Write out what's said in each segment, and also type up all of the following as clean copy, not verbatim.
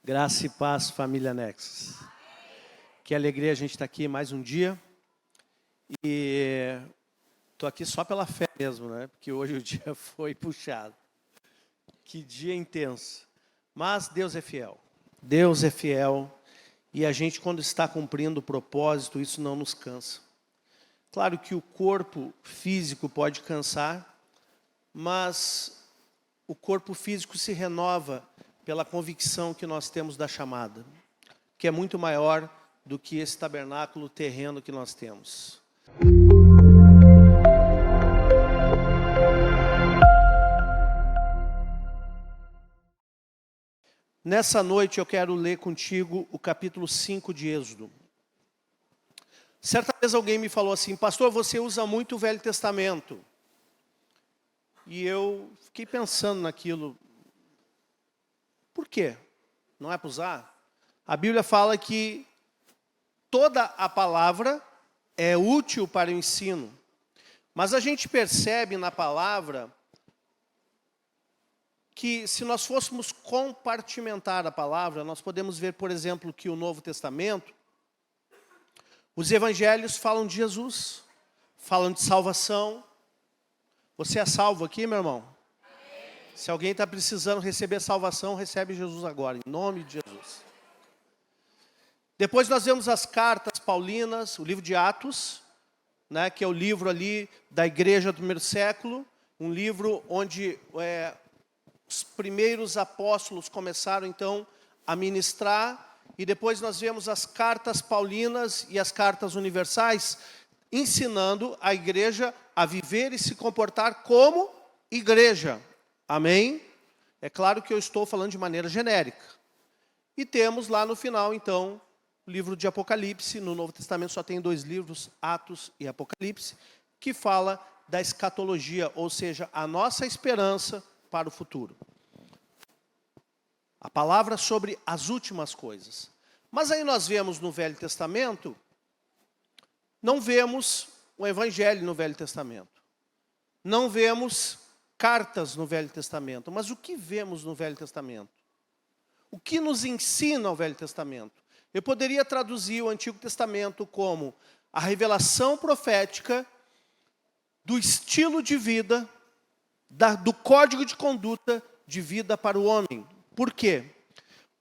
Graça e paz, família Nexus. Que alegria a gente estar aqui mais um dia. E estou aqui só pela fé mesmo, né? Porque hoje o dia foi puxado. Que dia intenso. Mas Deus é fiel. Deus é fiel. E a gente, quando está cumprindo o propósito, isso não nos cansa. Claro que o corpo físico pode cansar, mas o corpo físico se renova pela convicção que nós temos da chamada, que é muito maior do que esse tabernáculo terreno que nós temos. Nessa noite eu quero ler contigo o capítulo 5 de Êxodo. Certa vez alguém me falou assim: pastor, você usa muito o Velho Testamento. E eu fiquei pensando naquilo. Por quê? Não é para usar? A Bíblia fala que toda a palavra é útil para o ensino. Mas a gente percebe na palavra que se nós fôssemos compartimentar a palavra, nós podemos ver, por exemplo, que o Novo Testamento, os evangelhos falam de Jesus, falam de salvação. Você é salvo aqui, meu irmão? Se alguém está precisando receber salvação, recebe Jesus agora, em nome de Jesus. Depois nós vemos as cartas paulinas, o livro de Atos, né, que é o livro ali da igreja do primeiro século, um livro onde os primeiros apóstolos começaram então a ministrar, e depois nós vemos as cartas paulinas e as cartas universais, ensinando a igreja a viver e se comportar como igreja. Amém? É claro que eu estou falando de maneira genérica. E temos lá no final, então, o livro de Apocalipse. No Novo Testamento só tem 2 livros, Atos e Apocalipse, que fala da escatologia, ou seja, a nossa esperança para o futuro. A palavra sobre as últimas coisas. Mas aí nós vemos no Velho Testamento, não vemos o Evangelho no Velho Testamento. Não vemos cartas no Velho Testamento. Mas o que vemos no Velho Testamento? O que nos ensina o Velho Testamento? Eu poderia traduzir o Antigo Testamento como a revelação profética do estilo de vida, do código de conduta de vida para o homem. Por quê?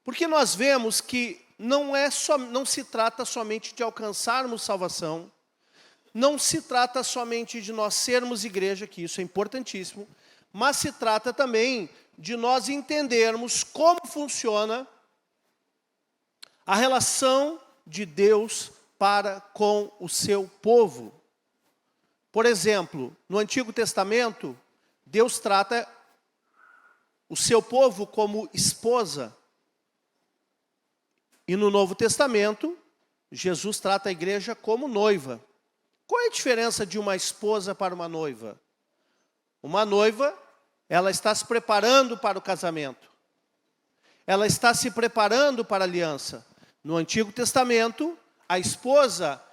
Porque nós vemos que não se trata somente de alcançarmos salvação, não se trata somente de nós sermos igreja, que isso é importantíssimo, mas se trata também de nós entendermos como funciona a relação de Deus para com o seu povo. Por exemplo, no Antigo Testamento, Deus trata o seu povo como esposa. E no Novo Testamento, Jesus trata a igreja como noiva. Qual é a diferença de uma esposa para uma noiva? Uma noiva, ela está se preparando para o casamento. Ela está se preparando para a aliança. No Antigo Testamento, a esposa,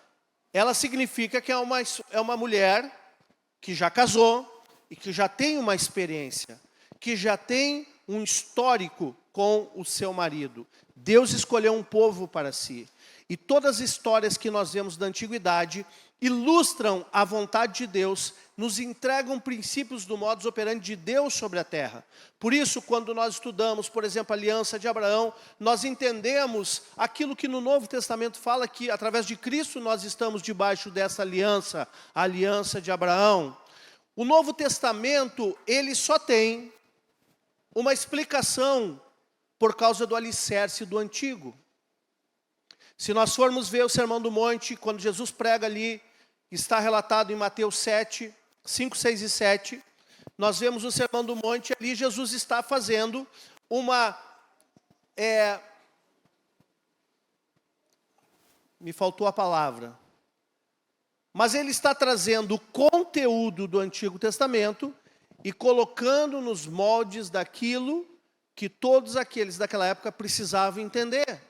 ela significa que é uma mulher que já casou e que já tem uma experiência, que já tem um histórico com o seu marido. Deus escolheu um povo para si. E todas as histórias que nós vemos da antiguidade ilustram a vontade de Deus, nos entregam princípios do modus operandi de Deus sobre a terra. Por isso, quando nós estudamos, por exemplo, a aliança de Abraão, nós entendemos aquilo que no Novo Testamento fala que, através de Cristo, nós estamos debaixo dessa aliança, a aliança de Abraão. O Novo Testamento, ele só tem uma explicação por causa do alicerce do Antigo. Se nós formos ver o Sermão do Monte, quando Jesus prega ali, está relatado em Mateus 7, 5, 6 e 7, nós vemos o Sermão do Monte, ali Jesus está fazendo me faltou a palavra, mas ele está trazendo o conteúdo do Antigo Testamento e colocando nos moldes daquilo que todos aqueles daquela época precisavam entender.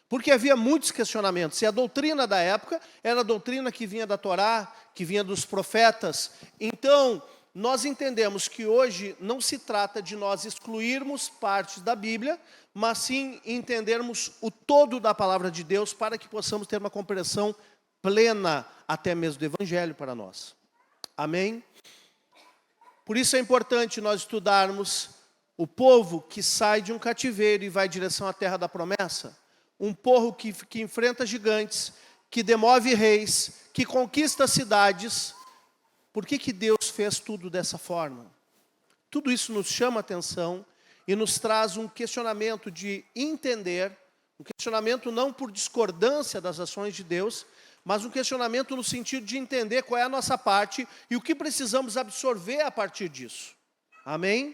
Porque havia muitos questionamentos. E a doutrina da época era a doutrina que vinha da Torá, que vinha dos profetas. Então, nós entendemos que hoje não se trata de nós excluirmos partes da Bíblia, mas sim entendermos o todo da palavra de Deus para que possamos ter uma compreensão plena até mesmo do Evangelho para nós. Amém? Por isso é importante nós estudarmos o povo que sai de um cativeiro e vai em direção à terra da promessa. Um povo que enfrenta gigantes, que demove reis, que conquista cidades. Por que Deus fez tudo dessa forma? Tudo isso nos chama a atenção e nos traz um questionamento de entender, um questionamento não por discordância das ações de Deus, mas um questionamento no sentido de entender qual é a nossa parte e o que precisamos absorver a partir disso. Amém?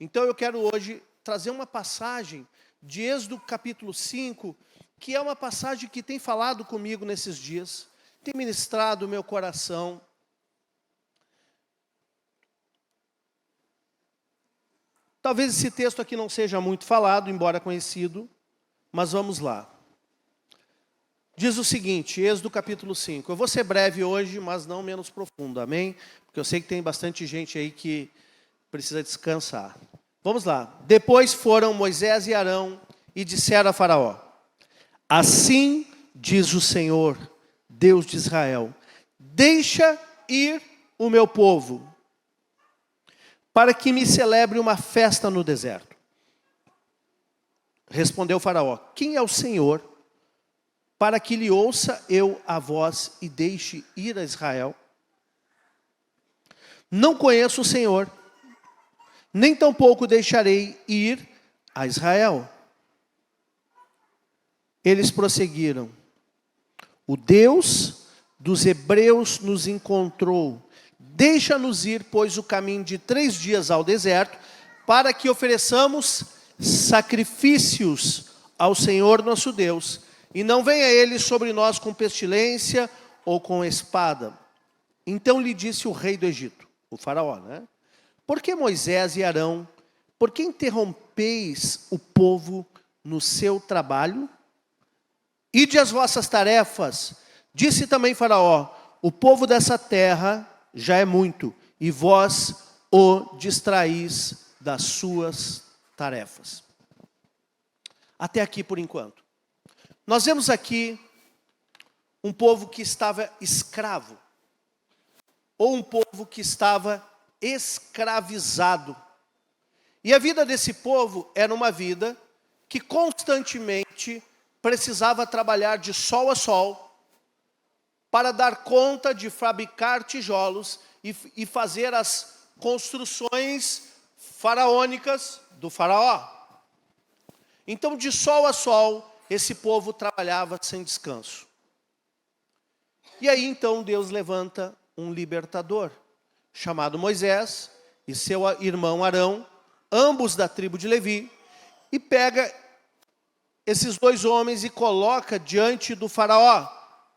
Então eu quero hoje trazer uma passagem de Êxodo capítulo 5, que é uma passagem que tem falado comigo nesses dias, tem ministrado o meu coração. Talvez esse texto aqui não seja muito falado, embora conhecido, mas vamos lá. Diz o seguinte, Êxodo capítulo 5. Eu vou ser breve hoje, mas não menos profundo, amém? Porque eu sei que tem bastante gente aí que precisa descansar. Vamos lá. Depois foram Moisés e Arão e disseram a Faraó: assim diz o Senhor, Deus de Israel, deixa ir o meu povo, para que me celebre uma festa no deserto. Respondeu Faraó: quem é o Senhor, para que lhe ouça eu a voz e deixe ir a Israel? Não conheço o Senhor, nem tampouco deixarei ir a Israel. Eles prosseguiram: o Deus dos hebreus nos encontrou. Deixa-nos ir, pois, o caminho de 3 dias ao deserto, para que ofereçamos sacrifícios ao Senhor nosso Deus, e não venha ele sobre nós com pestilência ou com espada. Então lhe disse o rei do Egito, o faraó, né? Por que Moisés e Arão, por que interrompeis o povo no seu trabalho? Ide as vossas tarefas. Disse também Faraó: o povo dessa terra já é muito, e vós o distraís das suas tarefas. Até aqui por enquanto. Nós vemos aqui um povo que estava escravo, ou um povo que estava escravizado. E a vida desse povo era uma vida que constantemente precisava trabalhar de sol a sol, para dar conta de fabricar tijolos e fazer as construções faraônicas do faraó. Então, de sol a sol, esse povo trabalhava sem descanso. E aí, então, Deus levanta um libertador, chamado Moisés, e seu irmão Arão, ambos da tribo de Levi, e pega esses 2 homens e coloca diante do faraó,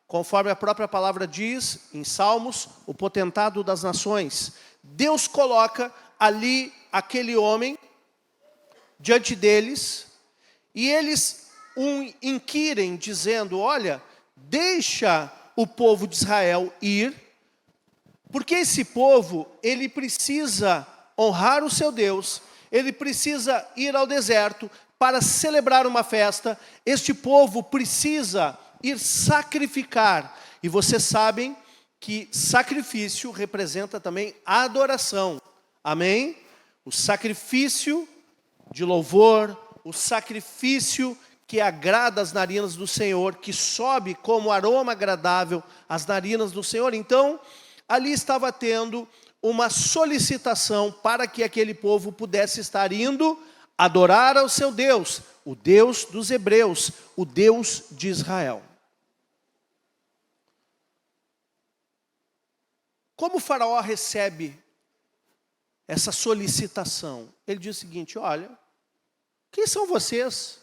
conforme a própria palavra diz, em Salmos, o potentado das nações. Deus coloca ali aquele homem diante deles, e eles inquirem, dizendo: olha, deixa o povo de Israel ir, porque esse povo, ele precisa honrar o seu Deus, ele precisa ir ao deserto para celebrar uma festa, este povo precisa ir sacrificar. E vocês sabem que sacrifício representa também adoração. Amém? O sacrifício de louvor, o sacrifício que agrada as narinas do Senhor, que sobe como aroma agradável às narinas do Senhor. Então, ali estava tendo uma solicitação para que aquele povo pudesse estar indo adorar ao seu Deus, o Deus dos hebreus, o Deus de Israel. Como o faraó recebe essa solicitação? Ele diz o seguinte: olha, quem são vocês?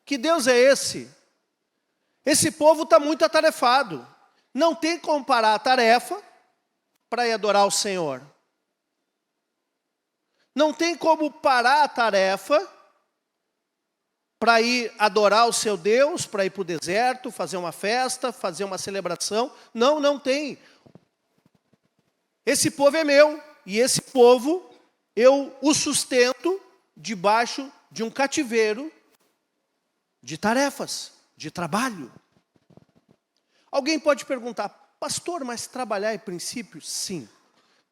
Que Deus é esse? Esse povo está muito atarefado. Não tem como parar a tarefa para ir adorar o Senhor. Não tem como parar a tarefa para ir adorar o seu Deus, para ir para o deserto, fazer uma festa, fazer uma celebração. Não, não tem. Esse povo é meu, e esse povo eu o sustento debaixo de um cativeiro, de tarefas, de trabalho. Alguém pode perguntar, pastor, mas trabalhar é princípio? Sim,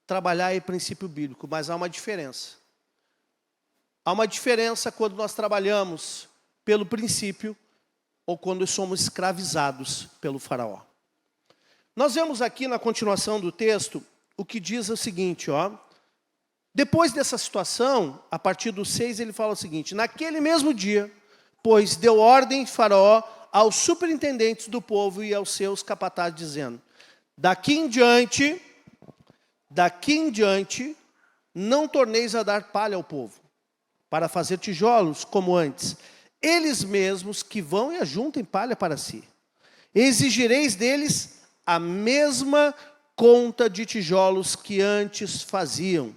trabalhar é princípio bíblico, mas há uma diferença. Há uma diferença quando nós trabalhamos pelo princípio ou quando somos escravizados pelo faraó. Nós vemos aqui na continuação do texto o que diz o seguinte, ó. Depois dessa situação, a partir do 6, ele fala o seguinte, naquele mesmo dia, pois deu ordem faraó aos superintendentes do povo e aos seus capatazes, dizendo, daqui em diante, não torneis a dar palha ao povo, para fazer tijolos como antes. Eles mesmos que vão e ajuntem palha para si. Exigireis deles a mesma conta de tijolos que antes faziam.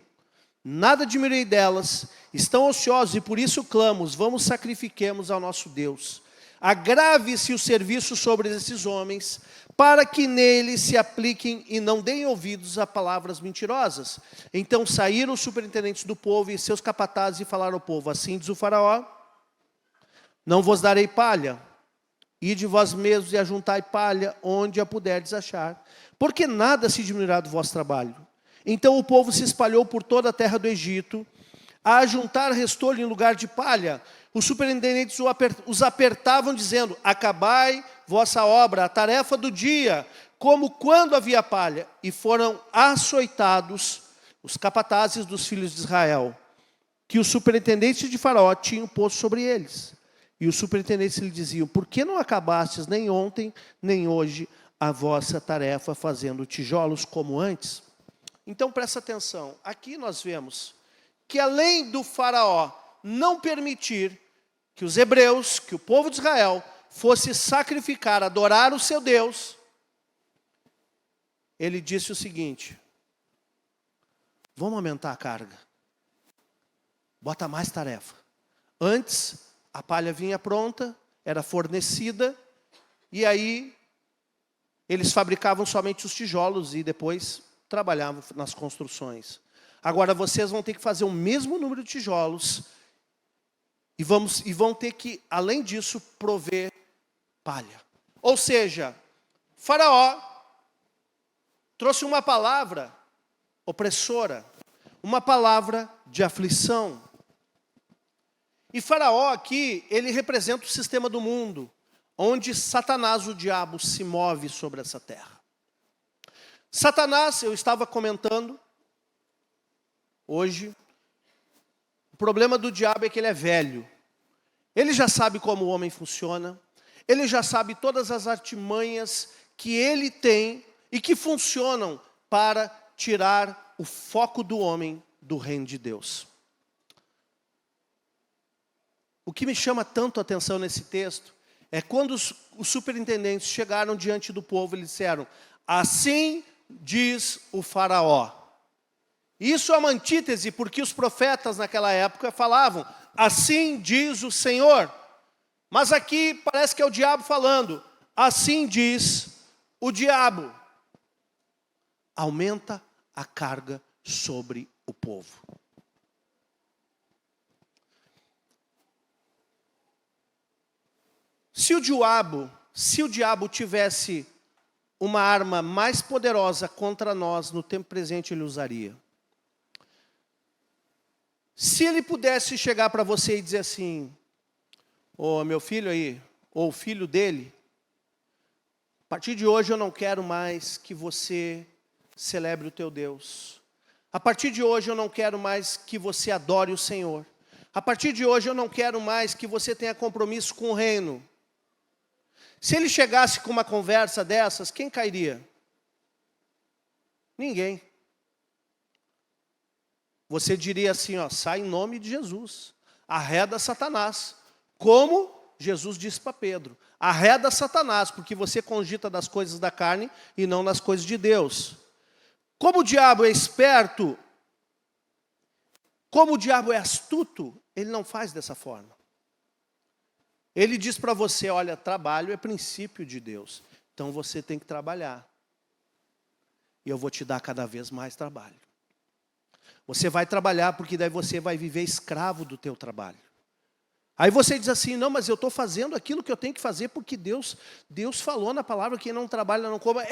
Nada admirei delas, estão ociosos e por isso clamamos, vamos sacrifiquemos ao nosso Deus. Agrave-se o serviço sobre esses homens, para que neles se apliquem e não deem ouvidos a palavras mentirosas. Então saíram os superintendentes do povo e seus capatazes e falaram ao povo, assim diz o faraó, não vos darei palha, ide vós mesmos e ajuntai palha onde a puderdes achar, porque nada se diminuirá do vosso trabalho. Então o povo se espalhou por toda a terra do Egito, a ajuntar restolho em lugar de palha. Os superintendentes os apertavam, dizendo, acabai vossa obra, a tarefa do dia, como quando havia palha. E foram açoitados os capatazes dos filhos de Israel, que os superintendentes de Faraó tinham posto sobre eles. E os superintendentes lhe diziam, por que não acabastes nem ontem, nem hoje, a vossa tarefa fazendo tijolos como antes? Então presta atenção, aqui nós vemos que além do faraó não permitir que os hebreus, que o povo de Israel, fosse sacrificar, adorar o seu Deus, ele disse o seguinte, vamos aumentar a carga, bota mais tarefa. Antes, a palha vinha pronta, era fornecida, e aí eles fabricavam somente os tijolos e depois trabalhavam nas construções. Agora vocês vão ter que fazer o mesmo número de tijolos e vão ter que, além disso, prover palha. Ou seja, Faraó trouxe uma palavra opressora, uma palavra de aflição. E Faraó aqui, ele representa o sistema do mundo, onde Satanás, o diabo, se move sobre essa terra. Satanás, eu estava comentando hoje, o problema do diabo é que ele é velho. Ele já sabe como o homem funciona, ele já sabe todas as artimanhas que ele tem e que funcionam para tirar o foco do homem do reino de Deus. O que me chama tanto a atenção nesse texto é quando os superintendentes chegaram diante do povo, eles disseram, assim diz o faraó. Isso é uma antítese, porque os profetas naquela época falavam, assim diz o Senhor. Mas aqui parece que é o diabo falando, assim diz o diabo. Aumenta a carga sobre o povo. Se o diabo tivesse uma arma mais poderosa contra nós no tempo presente, ele usaria. Se ele pudesse chegar para você e dizer assim, ô meu filho aí, ou o filho dele, a partir de hoje eu não quero mais que você celebre o teu Deus. A partir de hoje eu não quero mais que você adore o Senhor. A partir de hoje eu não quero mais que você tenha compromisso com o reino. Se ele chegasse com uma conversa dessas, quem cairia? Ninguém. Você diria assim, ó, sai em nome de Jesus. Arreda Satanás. Como Jesus disse para Pedro. Arreda Satanás, porque você cogita das coisas da carne e não das coisas de Deus. Como o diabo é esperto, como o diabo é astuto, ele não faz dessa forma. Ele diz para você, olha, trabalho é princípio de Deus. Então você tem que trabalhar. E eu vou te dar cada vez mais trabalho. Você vai trabalhar porque daí você vai viver escravo do teu trabalho. Aí você diz assim, não, mas eu estou fazendo aquilo que eu tenho que fazer porque Deus falou na palavra que quem não trabalha não coma.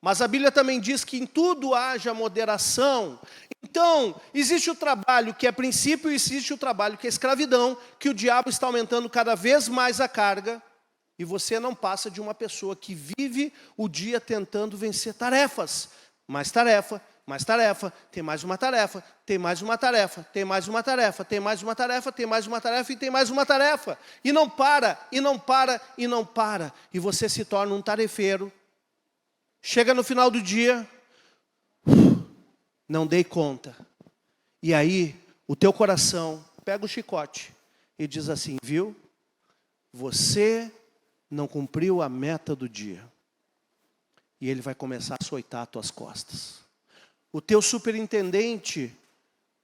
Mas a Bíblia também diz que em tudo haja moderação. Então, existe o trabalho que é princípio e existe o trabalho que é escravidão, que o diabo está aumentando cada vez mais a carga, e você não passa de uma pessoa que vive o dia tentando vencer tarefas. Mais tarefa, mais tarefa, tem mais uma tarefa, tem mais uma tarefa, tem mais uma tarefa, tem mais uma tarefa, tem mais uma tarefa e tem mais uma tarefa. E não para, e não para, e não para. E você se torna um tarefeiro. Chega no final do dia, não dei conta. E aí, o teu coração pega o chicote e diz assim, viu? Você não cumpriu a meta do dia. E ele vai começar a açoitar as tuas costas. O teu superintendente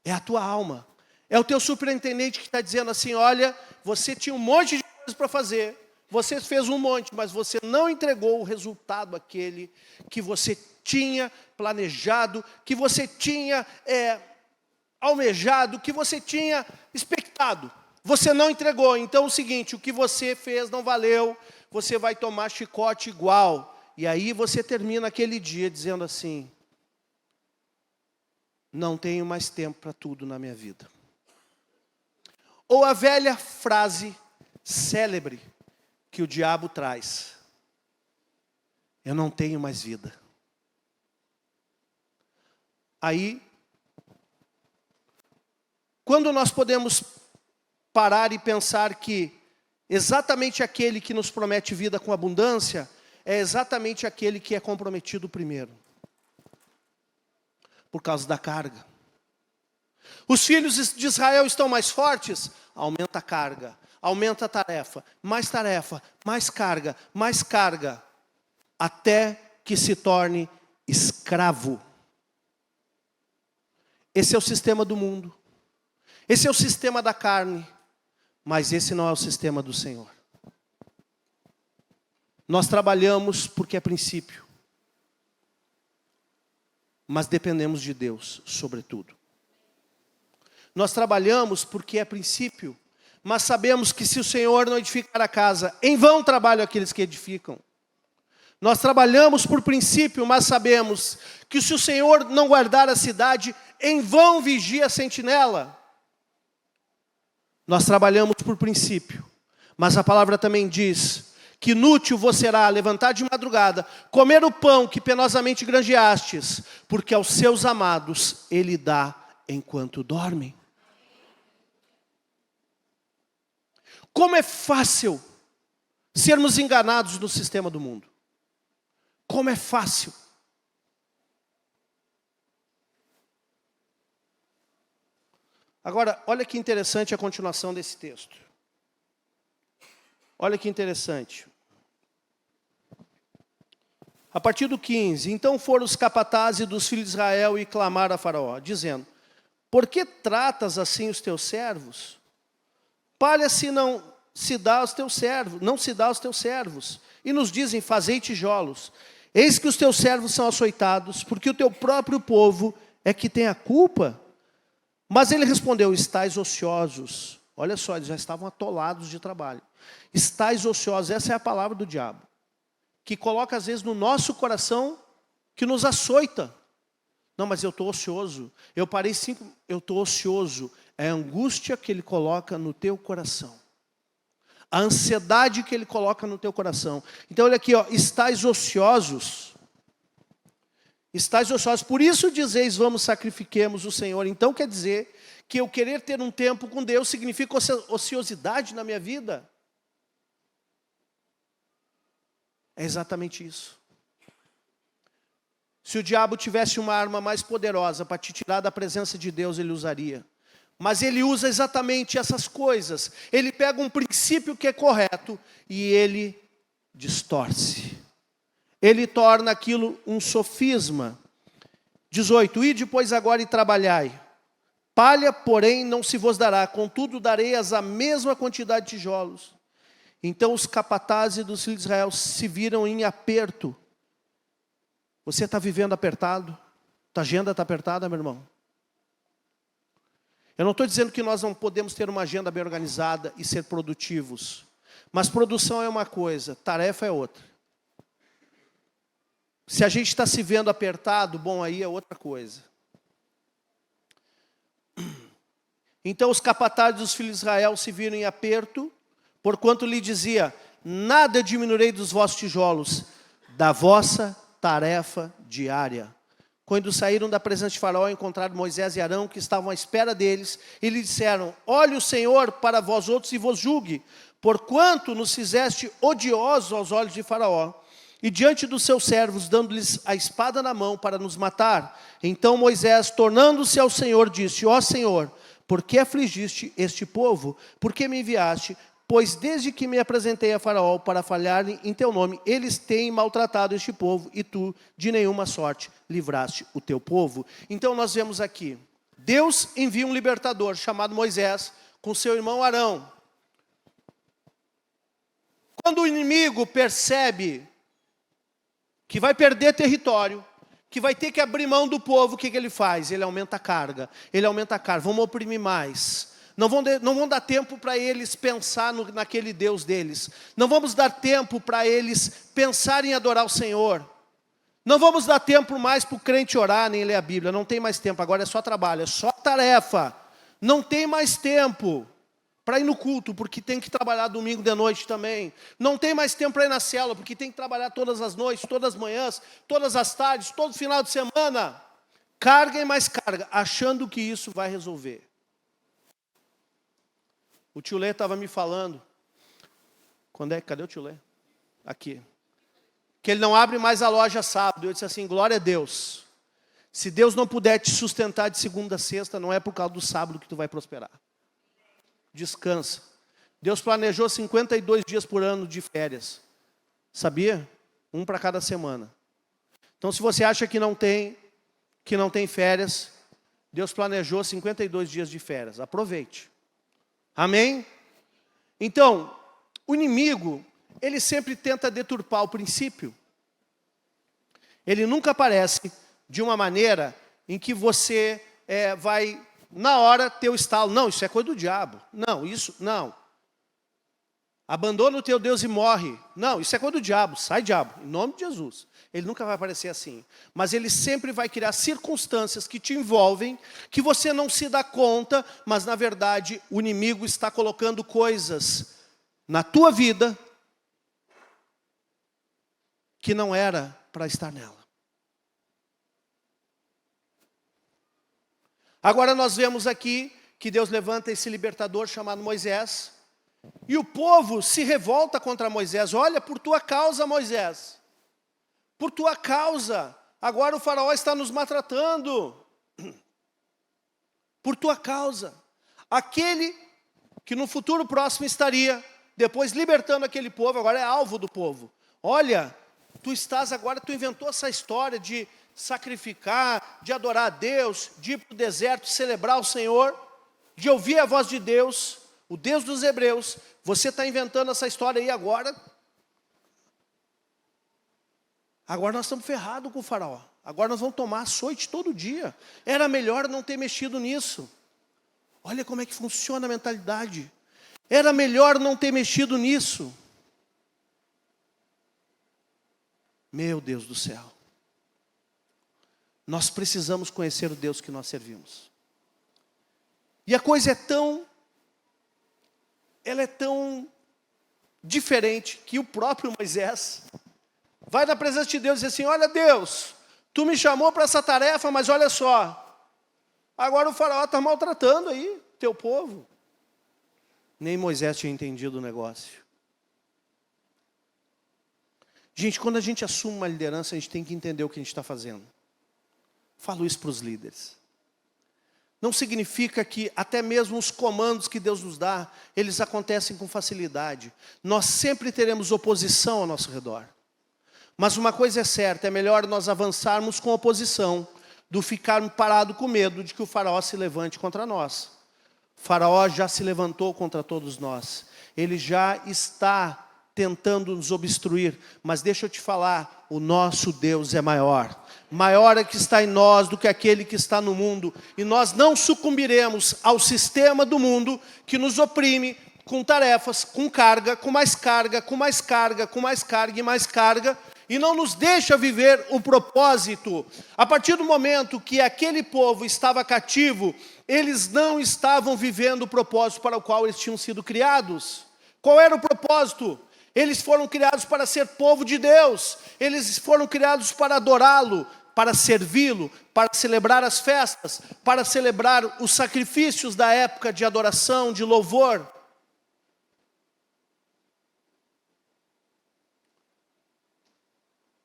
é a tua alma. É o teu superintendente que está dizendo assim, olha, você tinha um monte de coisas para fazer. Você fez um monte, mas você não entregou o resultado aquele que você tinha planejado, que você tinha almejado, que você tinha expectado. Você não entregou. Então é o seguinte, o que você fez não valeu, você vai tomar chicote igual. E aí você termina aquele dia dizendo assim, não tenho mais tempo para tudo na minha vida. Ou a velha frase célebre que o diabo traz. Eu não tenho mais vida. Aí, quando nós podemos parar e pensar que exatamente aquele que nos promete vida com abundância, é exatamente aquele que é comprometido primeiro. Por causa da carga. Os filhos de Israel estão mais fortes? Aumenta a carga. Aumenta a tarefa, mais carga, até que se torne escravo. Esse é o sistema do mundo, esse é o sistema da carne, mas esse não é o sistema do Senhor. Nós trabalhamos porque é princípio, mas dependemos de Deus, sobretudo. Nós trabalhamos porque é princípio, mas sabemos que se o Senhor não edificar a casa, em vão trabalham aqueles que edificam. Nós trabalhamos por princípio, mas sabemos que se o Senhor não guardar a cidade, em vão vigia a sentinela. Nós trabalhamos por princípio, mas a palavra também diz que inútil vos será levantar de madrugada, comer o pão que penosamente granjeastes, porque aos seus amados Ele dá enquanto dormem. Como é fácil sermos enganados no sistema do mundo. Como é fácil. Agora, olha que interessante a continuação desse texto. Olha que interessante. A partir do 15, então foram os capatazes dos filhos de Israel e clamaram a Faraó, dizendo, por que tratas assim os teus servos? Palha se não se dá aos teus servos, não se dá aos teus servos. E nos dizem, fazei tijolos. Eis que os teus servos são açoitados, porque o teu próprio povo é que tem a culpa. Mas ele respondeu, estais ociosos. Olha só, eles já estavam atolados de trabalho. Estais ociosos, essa é a palavra do diabo. Que coloca às vezes no nosso coração, que nos açoita. Não, mas eu estou ocioso. Eu estou ocioso. É a angústia que ele coloca no teu coração. A ansiedade que ele coloca no teu coração. Então olha aqui, ó, estais ociosos. Estais ociosos. Por isso dizeis, vamos sacrifiquemos o Senhor. Então quer dizer que eu querer ter um tempo com Deus significa ociosidade na minha vida. É exatamente isso. Se o diabo tivesse uma arma mais poderosa para te tirar da presença de Deus, ele usaria. Mas ele usa exatamente essas coisas. Ele pega um princípio que é correto e ele distorce. Ele torna aquilo um sofisma. 18, ide depois agora e trabalhai. Palha, porém, não se vos dará, contudo darei-as a mesma quantidade de tijolos. Então os capatazes dos filhos de Israel se viram em aperto. Você está vivendo apertado? Tua agenda está apertada, meu irmão? Eu não estou dizendo que nós não podemos ter uma agenda bem organizada e ser produtivos. Mas produção é uma coisa, tarefa é outra. Se a gente está se vendo apertado, bom, aí é outra coisa. Então os capatazes dos filhos de Israel se viram em aperto, porquanto lhe dizia, nada diminuirei dos vossos tijolos, da vossa tarefa diária. Quando saíram da presença de Faraó, encontraram Moisés e Arão, que estavam à espera deles, e lhe disseram, olhe o Senhor para vós outros e vos julgue, porquanto nos fizeste odiosos aos olhos de Faraó, e diante dos seus servos, dando-lhes a espada na mão para nos matar. Então Moisés, tornando-se ao Senhor, disse, ó Senhor, por que afligiste este povo? Por que me enviaste? Pois desde que me apresentei a Faraó para falhar em teu nome, eles têm maltratado este povo, e tu, de nenhuma sorte, livraste o teu povo. Então nós vemos aqui, Deus envia um libertador chamado Moisés, com seu irmão Arão. Quando o inimigo percebe que vai perder território, que vai ter que abrir mão do povo, o que ele faz? Ele aumenta a carga, vamos oprimir mais. Não vão dar tempo para eles pensar naquele Deus deles. Não vamos dar tempo para eles pensarem em adorar o Senhor. Não vamos dar tempo mais para o crente orar, nem ler a Bíblia. Não tem mais tempo, agora é só trabalho, é só tarefa. Não tem mais tempo para ir no culto, porque tem que trabalhar domingo de noite também. Não tem mais tempo para ir na célula, porque tem que trabalhar todas as noites, todas as manhãs, todas as tardes, todo final de semana. Carga e mais carga, achando que isso vai resolver. O tio Lê estava me falando, cadê o tio Lê? Aqui. Que ele não abre mais a loja sábado. Eu disse assim, glória a Deus. Se Deus não puder te sustentar de segunda a sexta, não é por causa do sábado que tu vai prosperar. Descansa. Deus planejou 52 dias por ano de férias. Sabia? Um para cada semana. Então se você acha que não tem férias, Deus planejou 52 dias de férias. Aproveite. Amém? Então, o inimigo, ele sempre tenta deturpar o princípio. Ele nunca aparece de uma maneira em que você vai, na hora, ter o estalo. Não, isso é coisa do diabo. Não. Abandona o teu Deus e morre. Não, isso é coisa do diabo. Sai, diabo, em nome de Jesus. Ele nunca vai aparecer assim. Mas ele sempre vai criar circunstâncias que te envolvem, que você não se dá conta, mas na verdade o inimigo está colocando coisas na tua vida que não era para estar nela. Agora nós vemos aqui que Deus levanta esse libertador chamado Moisés, e o povo se revolta contra Moisés. Olha, por tua causa, Moisés. Por tua causa. Agora o faraó está nos maltratando. Por tua causa. Aquele que no futuro próximo estaria, depois libertando aquele povo, agora é alvo do povo. Olha, tu inventou essa história de sacrificar, de adorar a Deus, de ir para o deserto, celebrar o Senhor, de ouvir a voz de Deus, o Deus dos hebreus. Você está inventando essa história aí agora. Agora nós estamos ferrados com o faraó. Agora nós vamos tomar açoite todo dia. Era melhor não ter mexido nisso. Olha como é que funciona a mentalidade. Era melhor não ter mexido nisso. Meu Deus do céu. Nós precisamos conhecer o Deus que nós servimos. E a coisa é tão diferente que o próprio Moisés vai na presença de Deus e diz assim, olha Deus, tu me chamou para essa tarefa, mas olha só, agora o faraó está maltratando aí teu povo. Nem Moisés tinha entendido o negócio. Gente, quando a gente assume uma liderança, a gente tem que entender o que a gente está fazendo. Falo isso para os líderes. Não significa que até mesmo os comandos que Deus nos dá, eles acontecem com facilidade. Nós sempre teremos oposição ao nosso redor. Mas uma coisa é certa, é melhor nós avançarmos com oposição do ficarmos parados com medo de que o faraó se levante contra nós. O faraó já se levantou contra todos nós. Ele já está tentando nos obstruir. Mas deixa eu te falar, o nosso Deus é maior. Maior é que está em nós do que aquele que está no mundo. E nós não sucumbiremos ao sistema do mundo que nos oprime com tarefas, com carga, com mais carga, com mais carga, com mais carga e mais carga. E não nos deixa viver o propósito. A partir do momento que aquele povo estava cativo, eles não estavam vivendo o propósito para o qual eles tinham sido criados. Qual era o propósito? Eles foram criados para ser povo de Deus. Eles foram criados para adorá-lo, para servi-lo, para celebrar as festas, para celebrar os sacrifícios da época de adoração, de louvor.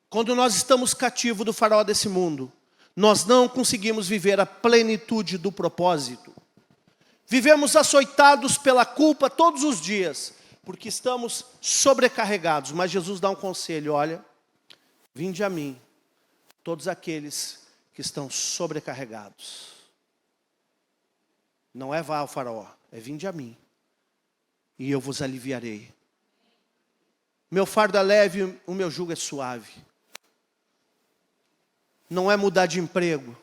Quando nós estamos cativos do farol desse mundo, nós não conseguimos viver a plenitude do propósito. Vivemos açoitados pela culpa todos os dias, porque estamos sobrecarregados. Mas Jesus dá um conselho, olha, vinde a mim, todos aqueles que estão sobrecarregados. Não é vá ao faraó, é vinde a mim, e eu vos aliviarei. Meu fardo é leve, o meu jugo é suave. Não é mudar de emprego,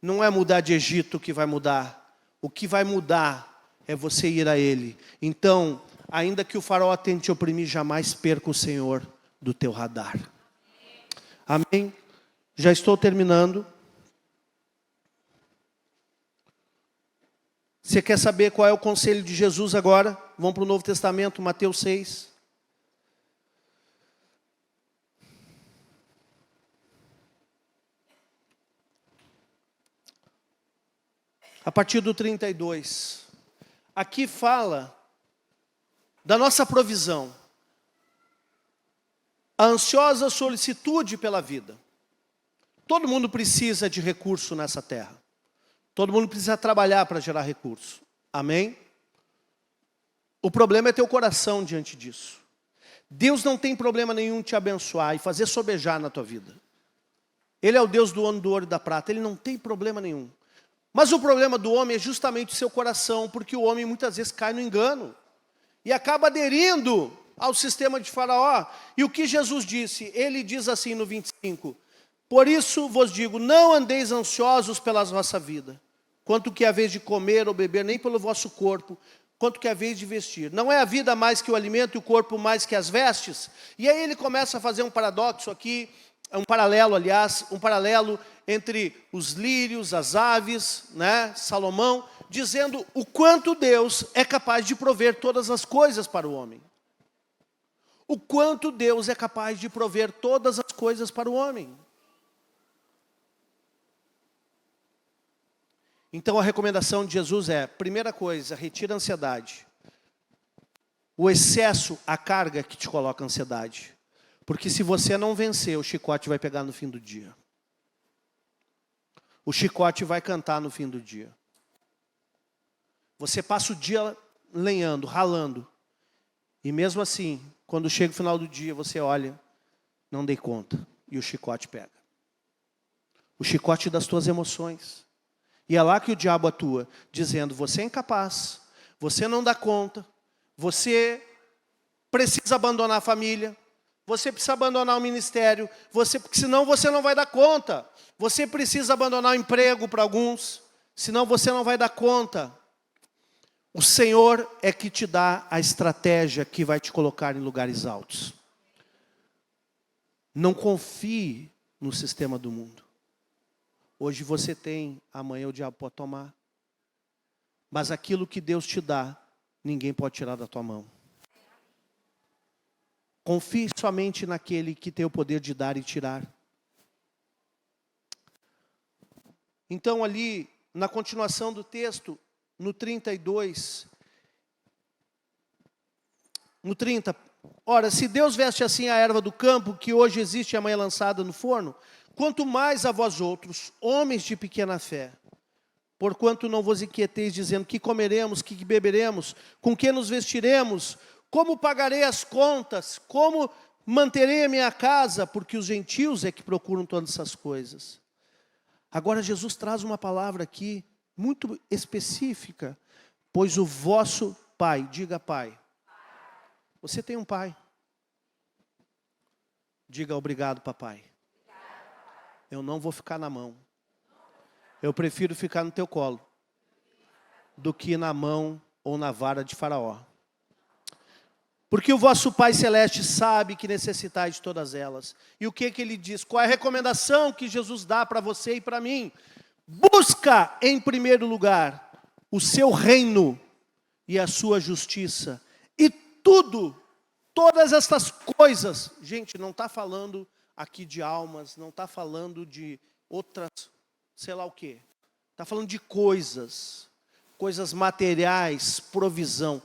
não é mudar de Egito que vai mudar. O que vai mudar é você ir a Ele. Então, ainda que o faraó tente oprimir, jamais perca o Senhor do teu radar. Amém? Já estou terminando. Você quer saber qual é o conselho de Jesus agora? Vamos para o Novo Testamento, Mateus 6. A partir do 32. Aqui fala da nossa provisão. A ansiosa solicitude pela vida. Todo mundo precisa de recurso nessa terra. Todo mundo precisa trabalhar para gerar recurso. Amém? O problema é teu coração diante disso. Deus não tem problema nenhum em te abençoar e fazer sobejar na tua vida. Ele é o Deus do ouro e da prata. Ele não tem problema nenhum. Mas o problema do homem é justamente o seu coração, porque o homem muitas vezes cai no engano e acaba aderindo ao sistema de Faraó. E o que Jesus disse? Ele diz assim no 25: por isso vos digo, não andeis ansiosos pela vossa vida, quanto que é a vez de comer ou beber, nem pelo vosso corpo, quanto que é a vez de vestir. Não é a vida mais que o alimento e o corpo mais que as vestes? E aí ele começa a fazer um paradoxo aqui, um paralelo, aliás, um paralelo entre os lírios, as aves, né, Salomão, dizendo o quanto Deus é capaz de prover todas as coisas para o homem. O quanto Deus é capaz de prover todas as coisas para o homem. Então a recomendação de Jesus é, primeira coisa, retira a ansiedade. O excesso, a carga que te coloca a ansiedade. Porque se você não vencer, o chicote vai pegar no fim do dia. O chicote vai cantar no fim do dia. Você passa o dia lenhando, ralando. E mesmo assim, quando chega o final do dia, você olha, não dei conta. E o chicote pega. O chicote das tuas emoções. E é lá que o diabo atua, dizendo, você é incapaz, você não dá conta, você precisa abandonar a família, você precisa abandonar o ministério, porque senão você não vai dar conta. Você precisa abandonar o emprego para alguns, senão você não vai dar conta. O Senhor é que te dá a estratégia que vai te colocar em lugares altos. Não confie no sistema do mundo. Hoje você tem, amanhã o diabo pode tomar. Mas aquilo que Deus te dá, ninguém pode tirar da tua mão. Confie somente naquele que tem o poder de dar e tirar. Então ali, na continuação do texto, no 32, no 30, ora, se Deus veste assim a erva do campo, que hoje existe e amanhã é lançada no forno, quanto mais a vós outros, homens de pequena fé, porquanto não vos inquieteis dizendo, que comeremos, que beberemos, com que nos vestiremos, como pagarei as contas, como manterei a minha casa, porque os gentios é que procuram todas essas coisas. Agora Jesus traz uma palavra aqui, muito específica, pois o vosso Pai, diga Pai. Você tem um Pai, Diga obrigado, papai. Eu não vou ficar na mão. Eu prefiro ficar no teu colo do que na mão ou na vara de Faraó. Porque o vosso Pai Celeste sabe que necessitais de todas elas. E o que ele diz? Qual é a recomendação que Jesus dá para você e para mim? Busca em primeiro lugar o seu reino e a sua justiça. E todas estas coisas, gente, não está falando aqui de almas, não está falando de outras, sei lá o quê. Está falando de coisas materiais, provisão.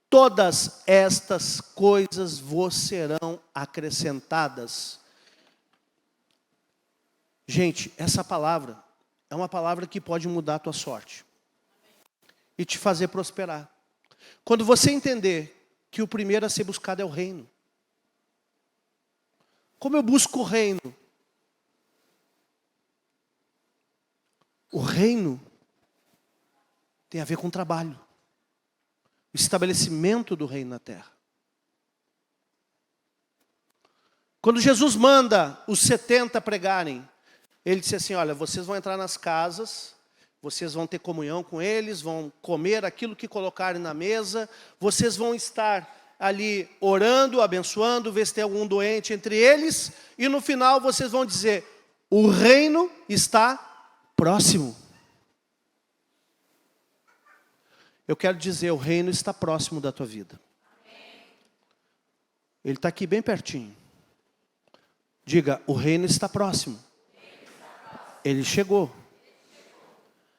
Todas estas coisas vos serão acrescentadas. Gente, essa palavra é uma palavra que pode mudar a tua sorte e te fazer prosperar. Quando você entender que o primeiro a ser buscado é o reino. Como eu busco o reino? O reino tem a ver com trabalho. O estabelecimento do reino na terra. Quando Jesus manda os 70 pregarem, ele disse assim, olha, vocês vão entrar nas casas, vocês vão ter comunhão com eles, vão comer aquilo que colocarem na mesa, vocês vão estar ali orando, abençoando, ver se tem algum doente entre eles, e no final vocês vão dizer, o reino está próximo. Eu quero dizer, o reino está próximo da tua vida. Ele está aqui bem pertinho. Diga, o reino está próximo. Ele chegou.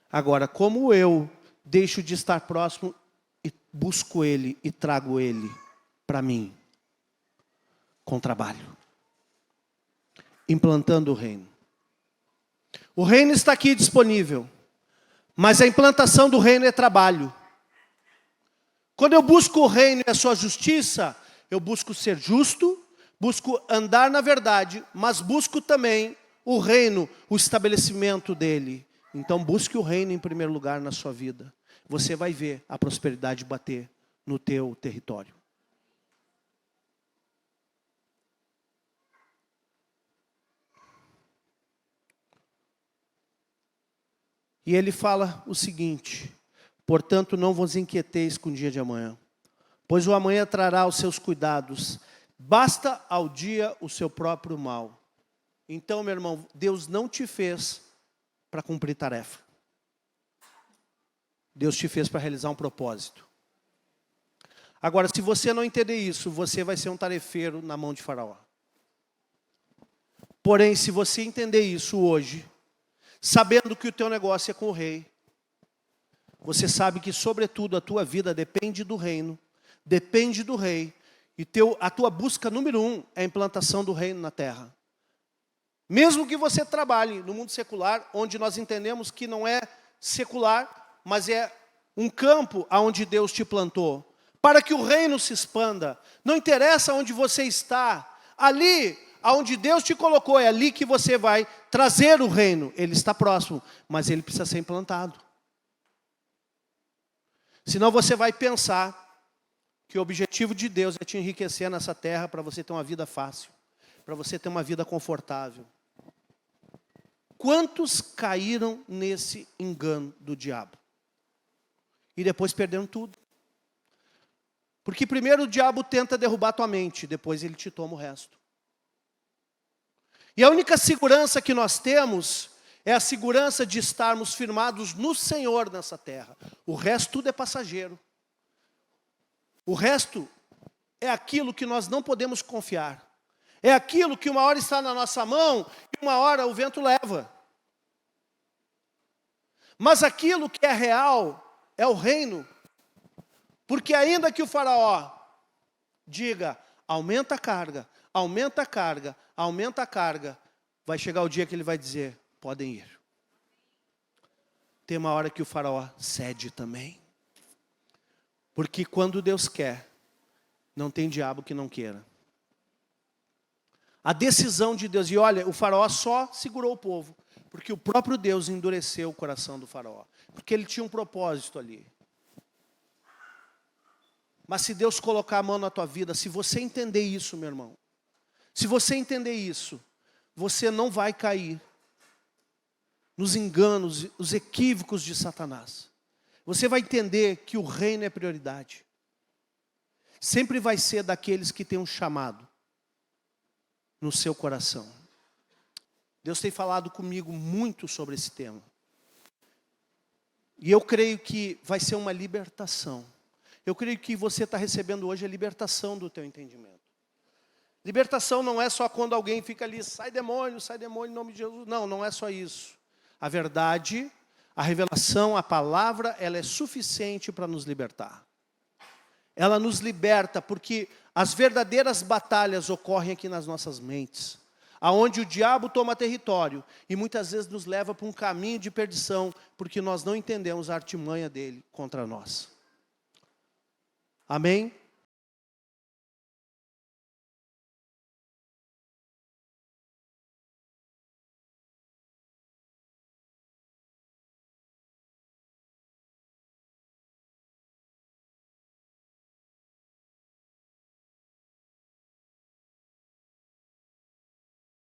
Agora, como eu deixo de estar próximo e busco ele e trago ele para mim? Com trabalho. Implantando o reino. O reino está aqui disponível. Mas a implantação do reino é trabalho. Quando eu busco o reino e a sua justiça, eu busco ser justo, busco andar na verdade, mas busco também o reino, o estabelecimento dele. Então busque o reino em primeiro lugar na sua vida. Você vai ver a prosperidade bater no teu território. E ele fala o seguinte, portanto não vos inquieteis com o dia de amanhã, pois o amanhã trará os seus cuidados, basta ao dia o seu próprio mal. Então, meu irmão, Deus não te fez para cumprir tarefa. Deus te fez para realizar um propósito. Agora, se você não entender isso, você vai ser um tarefeiro na mão de Faraó. Porém, se você entender isso hoje, sabendo que o teu negócio é com o rei, você sabe que, sobretudo, a tua vida depende do reino, depende do rei, e a tua busca número 1 é a implantação do reino na terra. Mesmo que você trabalhe no mundo secular, onde nós entendemos que não é secular, mas é um campo onde Deus te plantou, para que o reino se expanda. Não interessa onde você está, ali onde Deus te colocou, é ali que você vai trazer o reino. Ele está próximo, mas ele precisa ser implantado. Senão você vai pensar que o objetivo de Deus é te enriquecer nessa terra para você ter uma vida fácil, para você ter uma vida confortável. Quantos caíram nesse engano do diabo? E depois perderam tudo. Porque primeiro o diabo tenta derrubar tua mente, depois ele te toma o resto. E a única segurança que nós temos é a segurança de estarmos firmados no Senhor nessa terra. O resto tudo é passageiro. O resto é aquilo que nós não podemos confiar. É aquilo que uma hora está na nossa mão e uma hora o vento leva. Mas aquilo que é real é o reino. Porque ainda que o Faraó diga, aumenta a carga, aumenta a carga, aumenta a carga, vai chegar o dia que ele vai dizer, podem ir. Tem uma hora que o Faraó cede também. Porque quando Deus quer, não tem diabo que não queira. A decisão de Deus, e olha, o Faraó só segurou o povo, porque o próprio Deus endureceu o coração do Faraó. Porque ele tinha um propósito ali. Mas se Deus colocar a mão na tua vida, se você entender isso, meu irmão, Se você entender isso, você não vai cair nos enganos, os equívocos de Satanás. Você vai entender que o reino é prioridade. Sempre vai ser daqueles que têm um chamado no seu coração. Deus tem falado comigo muito sobre esse tema. E eu creio que vai ser uma libertação. Eu creio que você está recebendo hoje a libertação do teu entendimento. Libertação não é só quando alguém fica ali, sai demônio em nome de Jesus. Não, não é só isso. A verdade, a revelação, a palavra, ela é suficiente para nos libertar. Ela nos liberta porque as verdadeiras batalhas ocorrem aqui nas nossas mentes. Aonde o diabo toma território e muitas vezes nos leva para um caminho de perdição, porque nós não entendemos a artimanha dele contra nós. Amém?